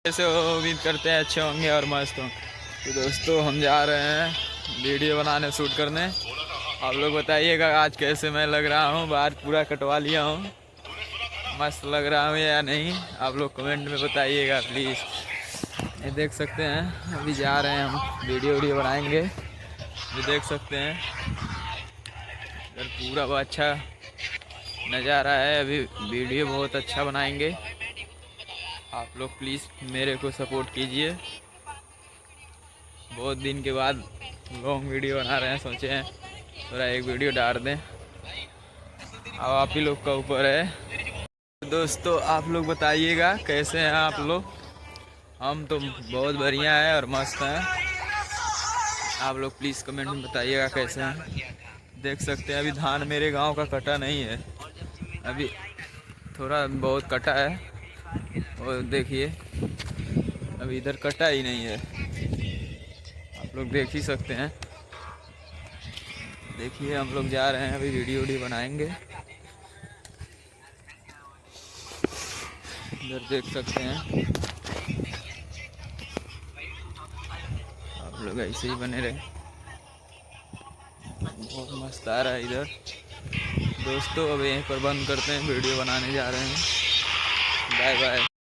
कैसे हो? उम्मीद करते हैं अच्छे होंगे और मस्त हों। तो दोस्तों हम जा रहे हैं वीडियो बनाने, शूट करने। आप लोग बताइएगा आज कैसे मैं लग रहा हूँ। बाल पूरा कटवा लिया हूँ, मस्त लग रहा हूँ या नहीं, आप लोग कमेंट में बताइएगा प्लीज़। ये देख सकते हैं अभी जा रहे हैं हम, वीडियो बनाएंगे। ये देख सकते हैं इधर पूरा वो अच्छा नज़ारा है। अभी वीडियो बहुत अच्छा बनाएंगे। आप लोग प्लीज़ मेरे को सपोर्ट कीजिए। बहुत दिन के बाद लॉन्ग वीडियो बना रहे हैं, सोचे हैं थोड़ा एक वीडियो डाल दें। अब आप ही लोग का ऊपर है। दोस्तों आप लोग बताइएगा कैसे हैं आप लोग। हम तो बहुत बढ़िया है और मस्त हैं। आप लोग प्लीज़ कमेंट में बताइएगा कैसे हैं। देख सकते हैं अभी धान मेरे गांव का कटा नहीं है, अभी थोड़ा बहुत कटा है। और देखिए अभी इधर कटा ही नहीं है, आप लोग देख ही सकते हैं। देखिए हम लोग जा रहे हैं अभी वीडियो बनाएंगे। इधर देख सकते हैं, आप लोग ऐसे ही बने रहे। बहुत मस्त आ रहा है इधर। दोस्तों अब यहीं पर बंद करते हैं, वीडियो बनाने जा रहे हैं। Bye bye.